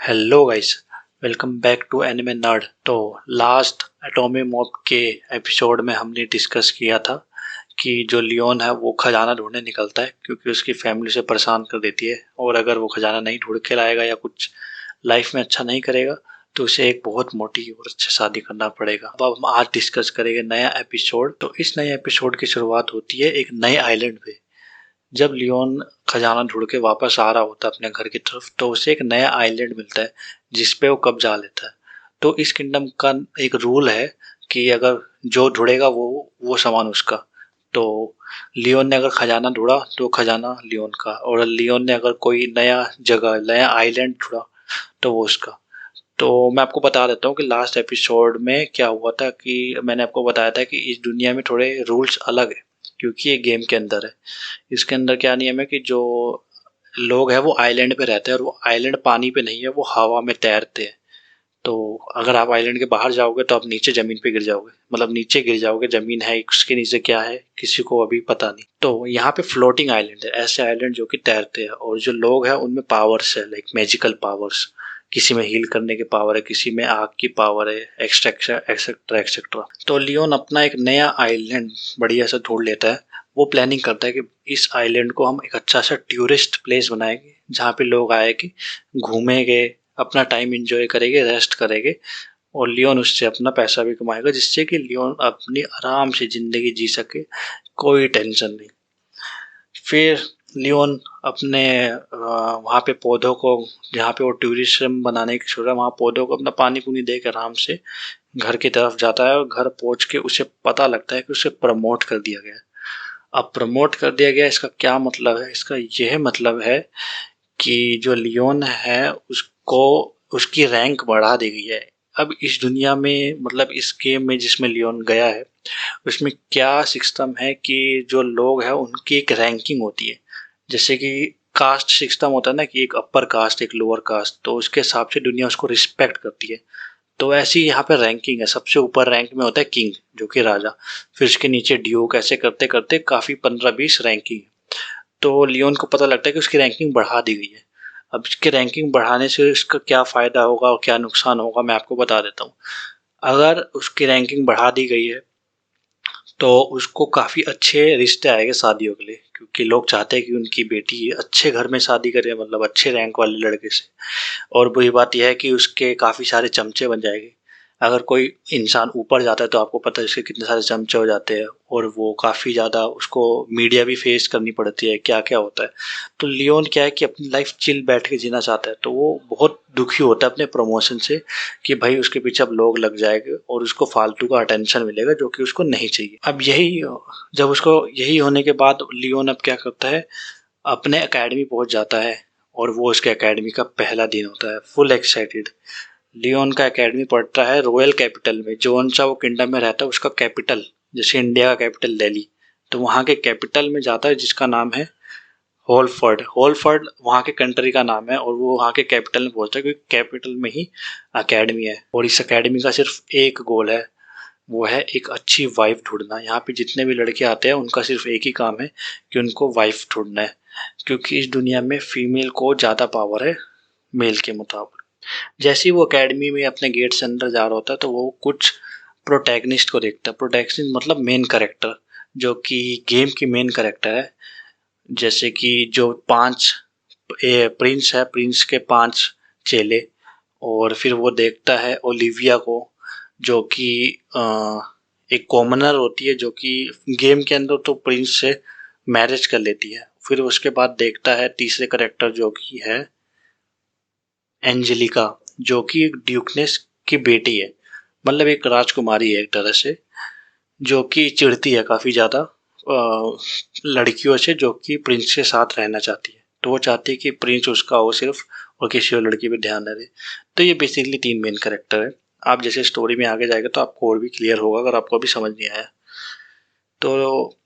Hello guys, welcome back to anime nerd. तो last atomic mob के episode में हमने डिस्कस किया था कि जो लियोन है वो खजाना ढूंढने निकलता है क्योंकि उसकी फैमिली से परेशान कर देती है, और अगर वो खजाना नहीं ढूंढ के लाएगा या कुछ लाइफ में अच्छा नहीं करेगा तो उसे एक बहुत मोटी और अच्छी शादी करना पड़ेगा। अब हम आज डिस्कस करेंगे नया एपिसोड। तो इस नए एपिसोड की शुरुआत होती है एक नए आइलैंड पे। जब लियोन खजाना ढूंढ के वापस आ रहा होता है अपने घर की तरफ, तो उसे एक नया आइलैंड मिलता है जिस पे वो कब्जा लेता है। तो इस किंगडम का एक रूल है कि अगर जो ढूंढेगा वो सामान उसका। तो लियोन ने अगर खजाना ढूंढा तो खजाना लियोन का, और लियोन ने अगर कोई नया जगह नया आइलैंड ढूंढा तो वो उसका। तो मैं आपको बता देता हूँ कि लास्ट एपिसोड में क्या हुआ था। कि मैंने आपको बताया था कि इस दुनिया में थोड़े रूल्स अलग है क्योंकि ये गेम के अंदर है। इसके अंदर क्या नियम है कि जो लोग हैं वो आइलैंड पे रहते हैं, और वो आइलैंड पानी पे नहीं है, वो हवा में तैरते हैं। तो अगर आप आइलैंड के बाहर जाओगे तो आप नीचे जमीन पे गिर जाओगे, मतलब नीचे गिर जाओगे। जमीन है, उसके नीचे क्या है किसी को अभी पता नहीं। तो यहाँ पे फ्लोटिंग आइलैंड है, ऐसे आइलैंड जो कि तैरते हैं, और जो लोग हैं उनमें पावर्स है, लाइक मैजिकल पावर्स। किसी में हील करने की पावर है, किसी में आग की पावर है, एक्सेट्रा एक्सेट्रा एक्सेट्रा। तो लियोन अपना एक नया आइलैंड बढ़िया से ढूंढ लेता है। वो प्लानिंग करता है कि इस आइलैंड को हम एक अच्छा सा टूरिस्ट प्लेस बनाएंगे जहाँ पे लोग आए कि घूमेंगे, अपना टाइम एंजॉय करेंगे, रेस्ट करेंगे, और लियोन उससे अपना पैसा भी कमाएगा जिससे कि लियोन अपनी आराम से जिंदगी जी सके, कोई टेंशन नहीं। फिर लियोन अपने वहाँ पे पौधों को, जहाँ पे वो टूरिज्म बनाने की सोच रहा है, वहाँ पौधों को अपना पानी पुनी दे के आराम से घर की तरफ जाता है। और घर पहुँच के उसे पता लगता है कि उसे प्रमोट कर दिया गया है। अब प्रमोट कर दिया गया, इसका क्या मतलब है? इसका यह मतलब है कि जो लियोन है उसको उसकी रैंक बढ़ा दी गई है। अब इस दुनिया में, मतलब इस गेम में जिसमें लियोन गया है, उसमें क्या सिस्टम है कि जो लोग हैं उनकी एक रैंकिंग होती है। जैसे कि कास्ट सिस्टम होता है ना, कि एक अपर कास्ट एक लोअर कास्ट, तो उसके हिसाब से दुनिया उसको रिस्पेक्ट करती है। तो ऐसी यहाँ पे रैंकिंग है। सबसे ऊपर रैंक में होता है किंग, जो कि राजा। फिर उसके नीचे ड्यूक, ऐसे करते करते काफी 15-20 रैंकिंग। तो लियोन को पता लगता है कि उसकी रैंकिंग बढ़ा दी गई है। अब इसकी रैंकिंग बढ़ाने से इसका क्या फ़ायदा होगा और क्या नुकसान होगा, मैं आपको बता देता हूँ। अगर उसकी रैंकिंग बढ़ा दी गई है तो उसको काफ़ी अच्छे रिश्ते आएंगे शादियों के लिए, क्योंकि लोग चाहते हैं कि उनकी बेटी अच्छे घर में शादी करे, मतलब अच्छे रैंक वाले लड़के से। और बुरी बात यह है कि उसके काफ़ी सारे चमचे बन जाएंगे। अगर कोई इंसान ऊपर जाता है तो आपको पता है उसके कितने सारे चमचे हो जाते हैं, और वो काफ़ी ज़्यादा उसको मीडिया भी फेस करनी पड़ती है, क्या क्या होता है। तो लियोन क्या है कि अपनी लाइफ चिल बैठ के जीना चाहता है, तो वो बहुत दुखी होता है अपने प्रमोशन से कि भाई उसके पीछे अब लोग लग जाएंगे और उसको फालतू का अटेंशन मिलेगा जो कि उसको नहीं चाहिए। अब यही, जब उसको यही होने के बाद लियोन अब क्या करता है, अपने एकेडमी पहुंच जाता है। और वो उसके एकेडमी का पहला दिन होता है, फुल एक्साइटेड। लियोन का एकेडमी पड़ता है रॉयल कैपिटल में, जो सा वो किंगडम में रहता है उसका कैपिटल। जैसे इंडिया का कैपिटल दिल्ली, तो वहाँ के कैपिटल में जाता है जिसका नाम है होलफर्ड। होलफर्ड वहाँ के कंट्री का नाम है, और वो वहाँ के कैपिटल में पहुंचता है क्योंकि कैपिटल में ही एकेडमी है। और इस एकेडमी का सिर्फ एक गोल है, वो है एक अच्छी वाइफ ढूंढना। यहाँ पे जितने भी लड़के आते हैं उनका सिर्फ एक ही काम है कि उनको वाइफ ढूंढना है, क्योंकि इस दुनिया में फीमेल को ज़्यादा पावर है मेल के मुताबिक। जैसे ही वो एकेडमी में अपने गेट से अंदर जा रहा होता है तो वो कुछ प्रोटैगनिस्ट को देखता है। प्रोटैगनिस्ट मतलब मेन कैरेक्टर, जो कि गेम की मेन कैरेक्टर है। जैसे कि जो 5 प्रिंस है, प्रिंस के 5 चेले। और फिर वो देखता है ओलिविया को, जो कि एक कॉमनर होती है, जो कि गेम के अंदर तो प्रिंस से मैरिज कर लेती है। फिर उसके बाद देखता है तीसरे करेक्टर जो कि है एंजेलिका, जो कि एक ड्यूकनेस की बेटी है, मतलब एक राजकुमारी है एक तरह से, जो कि चिढ़ती है काफ़ी ज़्यादा लड़कियों से जो कि प्रिंस के साथ रहना चाहती है। तो वो चाहती है कि प्रिंस उसका हो सिर्फ, और किसी और लड़की पे ध्यान न दे। तो ये बेसिकली 3 मेन कैरेक्टर है। आप जैसे स्टोरी में आगे जाएगा तो आपको और भी क्लियर होगा अगर आपको अभी समझ नहीं आया। तो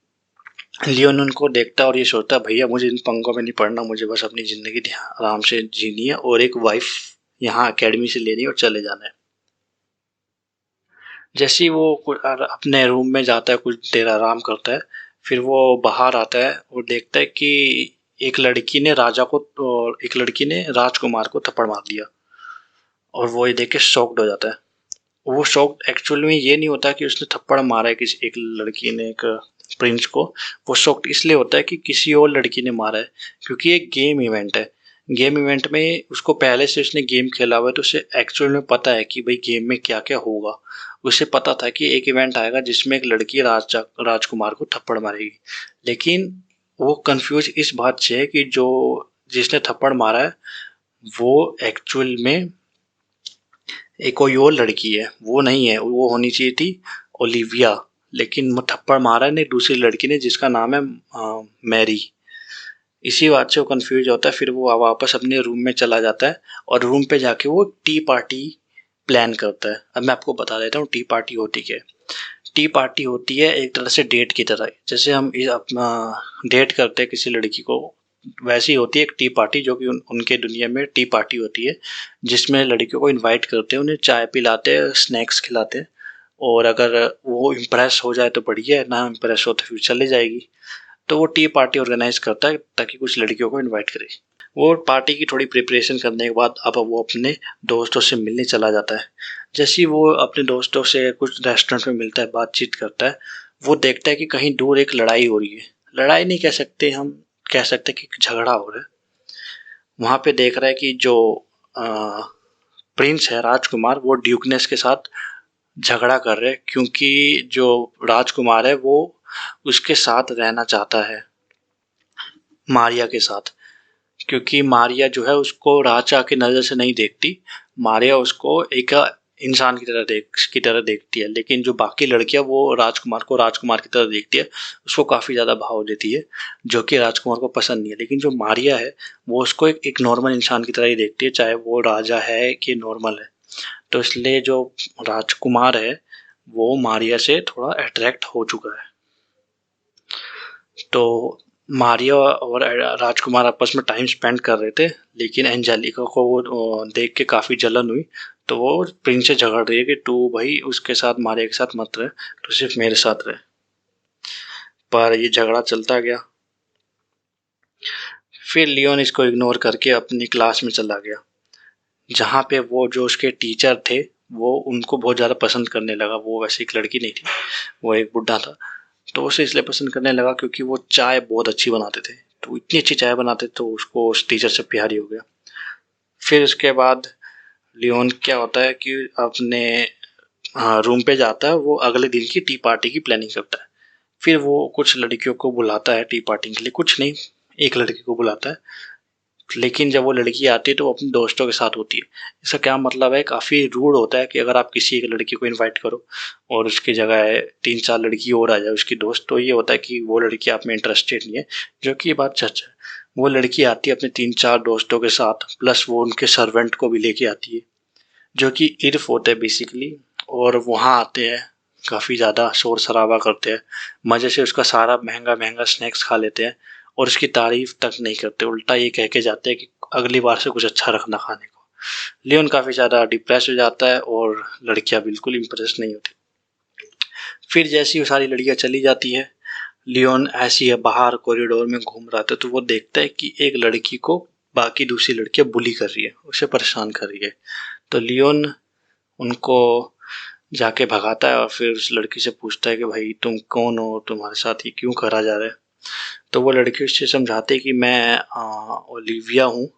लियोन उनको देखता है और ये सोचता है भैया मुझे इन पंगों में नहीं पड़ना, मुझे बस अपनी ज़िंदगी आराम से जीनी है और एक वाइफ यहाँ एकेडमी से लेनी है और चले जाना है। जैसे ही वो अपने रूम में जाता है, कुछ देर आराम करता है, फिर वो बाहर आता है और देखता है कि एक लड़की ने राजकुमार को थप्पड़ मार दिया। और वो ये देख के शॉक्ड हो जाता है। वो शॉक्ड एक्चुअल में ये नहीं होता कि उसने थप्पड़ मारा है किसी एक लड़की ने एक प्रिंस को। वो शॉक्ड इसलिए होता है कि किसी और लड़की ने मारा है, क्योंकि एक गेम इवेंट है। गेम इवेंट में उसको पहले से उसने गेम खेला हुआ है, तो उसे एक्चुअल में पता है कि भाई गेम में क्या क्या होगा। उसे पता था कि एक इवेंट आएगा जिसमें एक लड़की राजकुमार को थप्पड़ मारेगी। लेकिन वो कंफ्यूज इस बात से है कि जो जिसने थप्पड़ मारा है वो एक्चुअल में एक कोई और लड़की है, वो नहीं है। वो होनी चाहिए थी ओलिविया, लेकिन वो थप्पड़ मारा है ने दूसरी लड़की ने जिसका नाम है मैरी। इसी बात से वो कंफ्यूज होता है। फिर वो वापस अपने रूम में चला जाता है और रूम पे जाके वो टी पार्टी प्लान करता है। अब मैं आपको बता देता हूँ टी पार्टी होती क्या है। टी पार्टी होती है एक तरह से डेट की तरह, जैसे हम अपना डेट करते हैं किसी लड़की को, वैसी होती है एक टी पार्टी, जो कि उनके दुनिया में टी पार्टी होती है, जिसमें लड़कियों को इनवाइट करते हैं, उन्हें चाय पिलाते हैं, स्नैक्स खिलाते हैं, और अगर वो इम्प्रेस हो जाए तो बढ़िया है, ना इम्प्रेस हो तो फिर चले जाएगी। तो वो टी पार्टी ऑर्गेनाइज करता है ताकि कुछ लड़कियों को इनवाइट करे। वो पार्टी की थोड़ी प्रिपरेशन करने के बाद अब वो अपने दोस्तों से मिलने चला जाता है। जैसे ही वो अपने दोस्तों से कुछ रेस्टोरेंट में मिलता है, बातचीत करता है, वो देखता है कि कहीं दूर एक लड़ाई हो रही है। लड़ाई नहीं कह सकते हम, कह सकते कि झगड़ा हो रहा है। वहाँ पे देख रहा है कि जो प्रिंस है राजकुमार, वो ड्यूकनेस के साथ झगड़ा कर रहे हैं, क्योंकि जो राजकुमार है वो उसके साथ रहना चाहता है, मारिया के साथ। क्योंकि मारिया जो है उसको राजा की नज़र से नहीं देखती, मारिया उसको एक इंसान की तरह देखती है। लेकिन जो बाकी लड़कियां वो राजकुमार को राजकुमार की तरह देखती है, उसको काफ़ी ज़्यादा भाव देती है, जो कि राजकुमार को पसंद नहीं है। लेकिन जो मारिया है वो उसको एक नॉर्मल इंसान की तरह ही देखती है, चाहे वो राजा है कि नॉर्मल है। तो इसलिए जो राजकुमार है वो मारिया से थोड़ा अट्रैक्ट हो चुका है। तो मारिया और राजकुमार आपस में टाइम स्पेंड कर रहे थे, लेकिन एंजेलिका को वो देख के काफ़ी जलन हुई। तो वो प्रिंस से झगड़ रही है कि तू भाई उसके साथ, मारिया के साथ मत रहे, तो सिर्फ मेरे साथ रहे। पर ये झगड़ा चलता गया। फिर लियोन इसको इग्नोर करके अपनी क्लास में चला गया, जहाँ पे वो जो उसके टीचर थे वो उनको बहुत ज़्यादा पसंद करने लगा। वो वैसे एक लड़की नहीं थी, वो एक बुढ़ा था। तो उसे इसलिए पसंद करने लगा क्योंकि वो चाय बहुत अच्छी बनाते थे। तो इतनी अच्छी चाय बनाते तो उसको उस टीचर से प्यार ही हो गया। फिर उसके बाद लियोन क्या होता है कि अपने रूम पे जाता है, वो अगले दिन की टी पार्टी की प्लानिंग करता है। फिर वो कुछ लड़कियों को बुलाता है टी पार्टी के लिए, कुछ नहीं, एक लड़की को बुलाता है। लेकिन जब वो लड़की आती है तो वो अपने दोस्तों के साथ होती है। इसका क्या मतलब है, काफ़ी रूड होता है कि अगर आप किसी एक लड़की को इनवाइट करो और उसकी जगह 3-4 लड़की और आ जाए उसकी दोस्त, तो ये होता है कि वो लड़की आप में इंटरेस्टेड नहीं है, जो कि ये बात सच है। वो लड़की आती है अपने 3-4 दोस्तों के साथ, प्लस वो उनके सर्वेंट को भी लेके आती है, जो कि इर्फ होते हैं बेसिकली। और वहाँ आते हैं, काफ़ी ज़्यादा शोर शराबा करते हैं, मज़े से उसका सारा महंगा महंगा स्नैक्स खा लेते हैं, और उसकी तारीफ तक नहीं करते, उल्टा ये कह के जाते हैं कि अगली बार से कुछ अच्छा रखना खाने को। लियोन काफ़ी ज़्यादा डिप्रेस हो जाता है और लड़कियां बिल्कुल इम्प्रेस नहीं होती। फिर जैसी वो सारी लड़कियां चली जाती है, लियोन ऐसी है बाहर कॉरिडोर में घूम रहा था, तो वो देखता है कि एक लड़की को बाकी दूसरी लड़कियां बुली कर रही है, उसे परेशान कर रही है। तो लियोन उनको जाके भगाता है और फिर उस लड़की से पूछता है कि भाई तुम कौन हो, तुम्हारे साथ ये क्यों करा जा रहा है। तो वो लड़की उससे समझाती है कि मैं ओलिविया हूँ,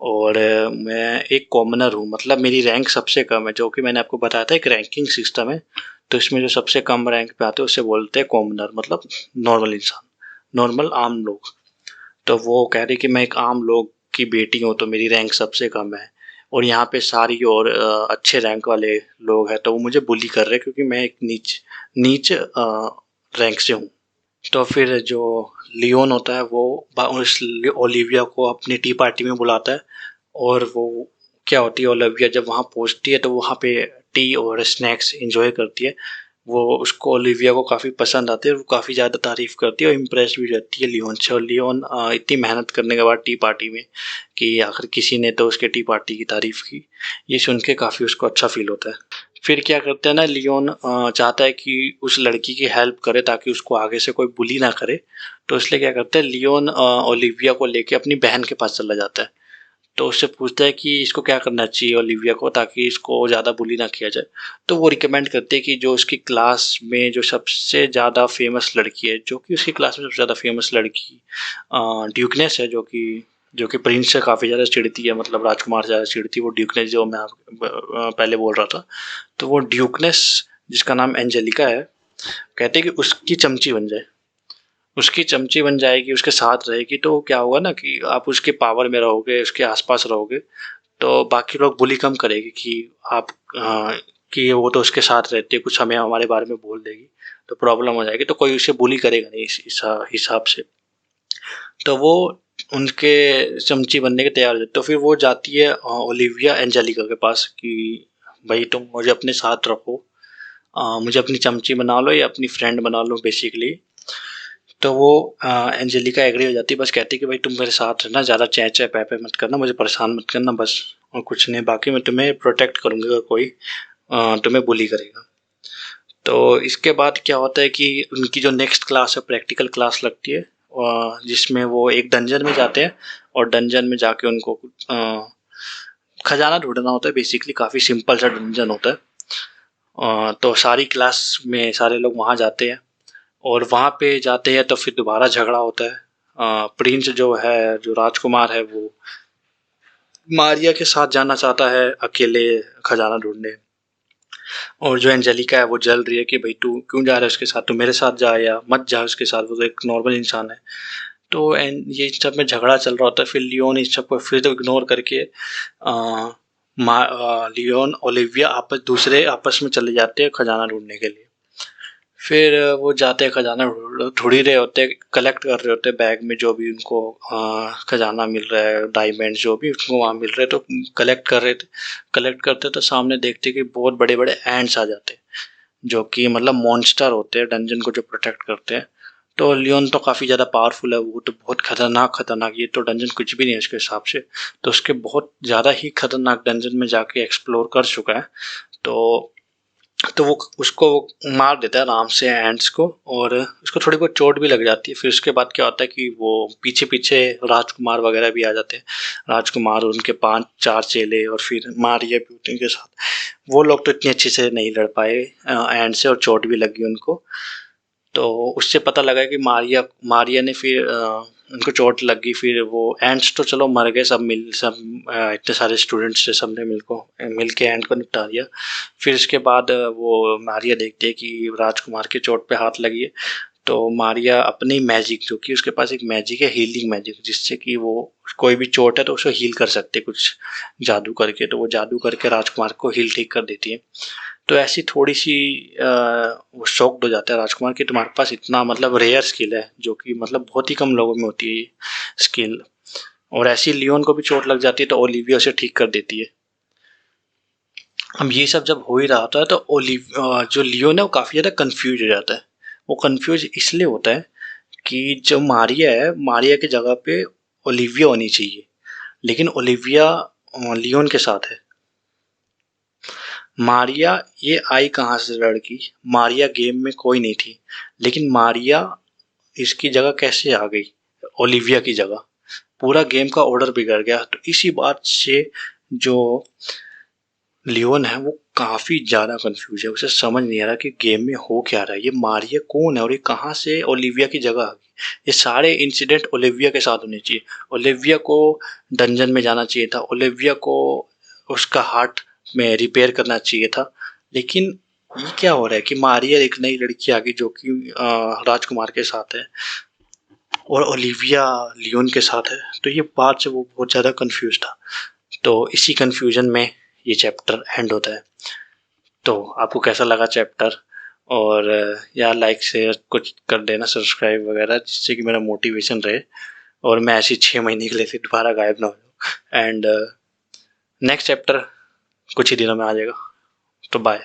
और मैं एक कॉमनर हूँ, मतलब मेरी रैंक सबसे कम है, जो कि मैंने आपको बताया था एक रैंकिंग सिस्टम है। तो इसमें जो सबसे कम रैंक पे आते हैं उससे बोलते हैं कॉमनर, मतलब नॉर्मल इंसान, नॉर्मल आम लोग। तो वो कह रही कि मैं एक आम लोग की बेटी हूँ, तो मेरी रैंक सबसे कम है, और यहाँ पे सारी और अच्छे रैंक वाले लोग हैं, तो वो मुझे बुली कर रहे हैं क्योंकि मैं एक नीच नीच रैंक से हूँ। तो फिर जो लियोन होता है वो उस ओलिविया को अपनी टी पार्टी में बुलाता है, और वो क्या होती है, ओलिविया जब वहाँ पहुँचती है तो वहाँ पे टी और स्नैक्स एंजॉय करती है। वो उसको ओलिविया को काफ़ी पसंद आती है और वो काफ़ी ज़्यादा तारीफ़ करती है और इम्प्रेस भी रहती है लियोन से। और लियोन इतनी मेहनत करने के बाद टी पार्टी में कि आखिर किसी ने तो उसके टी पार्टी की तारीफ़ की, ये सुन के काफ़ी उसको अच्छा फील होता है। फिर क्या करते हैं ना, लियोन चाहता है कि उस लड़की की हेल्प करे ताकि उसको आगे से कोई बुली ना करे। तो इसलिए क्या करते हैं, लियोन ओलिविया को लेके अपनी बहन के पास चला जाता है। तो उससे पूछता है कि इसको क्या करना चाहिए ओलिविया को, ताकि इसको ज़्यादा बुली ना किया जाए। तो वो रिकमेंड करते हैं कि जो उसकी क्लास में जो सबसे ज़्यादा फेमस लड़की है, जो कि उसकी क्लास में सबसे ज़्यादा फेमस लड़की ड्यूकनेस है, जो कि प्रिंस से काफ़ी ज़्यादा चिढ़ती है, मतलब राजकुमार से ज़्यादा चिढ़ती है वो ड्यूकनेस, जो मैं पहले बोल रहा था। तो वो ड्यूकनेस, जिसका नाम एंजेलिका है, कहते हैं कि उसकी चमची बन जाए, उसकी चमची बन जाएगी, उसके साथ रहेगी, तो क्या होगा ना कि आप उसके पावर में रहोगे, उसके आसपास रहोगे, तो बाकी लोग बुली कम करेंगे कि आप कि वो तो उसके साथ रहती है, कुछ हमें हमारे बारे में बोल देगी, तो प्रॉब्लम हो जाएगी, तो कोई उसे बुली करेगा नहीं इस हिसाब से। तो वो उनके चमची बनने के तैयार हो जाती, तो फिर वो जाती है ओलिविया एंजेलिका के पास कि भाई तुम मुझे अपने साथ रखो, मुझे अपनी चमची बना लो या अपनी फ्रेंड बना लो बेसिकली। तो वो एंजेलिका एग्री हो जाती है, बस कहती है कि भाई तुम मेरे साथ रहना, ज़्यादा चै चै पै पै मत करना, मुझे परेशान मत करना बस, और कुछ नहीं, बाकी मैं तुम्हें प्रोटेक्ट करूँगी अगर कोई तुम्हें बुली करेगा। तो इसके बाद क्या होता है कि उनकी जो नेक्स्ट क्लास है, प्रैक्टिकल क्लास लगती है, जिसमें वो एक डंजन में जाते हैं, और डंजन में जाके उनको खजाना ढूंढना होता है। बेसिकली काफ़ी सिंपल सा डंजन होता है। तो सारी क्लास में सारे लोग वहाँ जाते हैं, और वहाँ पे जाते हैं तो फिर दोबारा झगड़ा होता है। प्रिंस जो है, जो राजकुमार है, वो मारिया के साथ जाना चाहता है अकेले खजाना ढूंढने, और जो एंजेलिका है वो जल रही है कि भाई तू क्यों जा रहा है उसके साथ, तू मेरे साथ जा या मत जा उसके साथ, वो तो एक नॉर्मल इंसान है। तो ये सब में झगड़ा चल रहा होता है। फिर लियोन इस सब को फिर तो इग्नोर करके लियोन ओलिविया दूसरे आपस में चले जाते हैं खजाना ढूंढने के लिए। फिर वो जाते हैं खजाना ढूंढ ही रहे होते हैं, कलेक्ट कर रहे होते हैं बैग में जो भी उनको खजाना मिल रहा है, डायमंड जो भी उनको वहाँ मिल रहे, तो कलेक्ट कर रहे थे। कलेक्ट करते तो सामने देखते कि बहुत बड़े बड़े एंड्स आ जाते हैं, जो कि मतलब मॉन्स्टर होते हैं डंजन को जो प्रोटेक्ट करते हैं। तो लियोन तो काफ़ी ज़्यादा पावरफुल है, वो तो बहुत खतरनाक, ये तो डंजन कुछ भी नहीं है उसके हिसाब से, तो उसके बहुत ज़्यादा ही खतरनाक डंजन में जाके एक्सप्लोर कर चुका है। तो वो उसको मार देता है आराम से एंड्स को, और उसको थोड़ी बहुत चोट भी लग जाती है। फिर उसके बाद क्या होता है कि वो पीछे पीछे राजकुमार वगैरह भी आ जाते हैं, राजकुमार उनके 5-4 चेले, और फिर मारिया भी होती है उनके साथ। वो लोग तो इतनी अच्छे से नहीं लड़ पाए एंड से, और चोट भी लगी उनको। तो उससे पता लगा कि मारिया मारिया ने फिर उनको चोट लगी, फिर वो एंड्स तो चलो मर गए, सब इतने सारे स्टूडेंट्स थे, सबने मिल के एंड को निपटा दिया। फिर इसके बाद वो मारिया देखते है कि राजकुमार के चोट पे हाथ लगी है, तो मारिया अपनी मैजिक, जो कि उसके पास एक मैजिक है, हीलिंग मैजिक, जिससे कि वो कोई भी चोट है तो उसको हील कर सकते कुछ जादू करके, तो वो जादू करके राजकुमार को हील ठीक कर देती है। तो ऐसी थोड़ी सी वो शॉक्ड हो जाता है राजकुमार कि तुम्हारे पास इतना मतलब रेयर स्किल है, जो कि मतलब बहुत ही कम लोगों में होती है ये स्किल। और ऐसी लियोन को भी चोट लग जाती है, तो ओलिविया उसे ठीक कर देती है। अब ये सब जब हो ही रहा होता है, तो जो लियोन है वो काफ़ी ज़्यादा कंफ्यूज हो जाता है। वो कंफ्यूज इसलिए होता है कि जो मारिया है, मारिया की जगह पे ओलिविया होनी चाहिए, लेकिन ओलिविया लियोन के साथ है। मारिया ये आई कहाँ से लड़की, मारिया गेम में कोई नहीं थी, लेकिन मारिया इसकी जगह कैसे आ गई ओलिविया की जगह, पूरा गेम का ऑर्डर बिगड़ गया। तो इसी बात से जो लियोन है वो काफ़ी ज़्यादा कंफ्यूज है, उसे समझ नहीं आ रहा कि गेम में हो क्या रहा है, ये मारिया कौन है और ये कहाँ से ओलिविया की जगह आ गई। ये सारे इंसिडेंट ओलिविया के साथ होने चाहिए, ओलिविया को डंजन में जाना चाहिए था, ओलिविया को उसका हार्ट में रिपेयर करना चाहिए था, लेकिन ये क्या हो रहा है कि मारिया एक नई लड़की आ गई जो कि राजकुमार के साथ है, और ओलिविया लियोन के साथ है। तो ये बात से वो बहुत ज़्यादा कंफ्यूज था। तो इसी कंफ्यूजन में ये चैप्टर एंड होता है। तो आपको कैसा लगा चैप्टर, और यार लाइक शेयर कुछ कर देना, सब्सक्राइब वगैरह, जिससे कि मेरा मोटिवेशन रहे और मैं ऐसी 6 महीने के लिए फिर दोबारा गायब ना हो। एंड नेक्स्ट चैप्टर कुछ ही दिनों में आ जाएगा। तो बाय।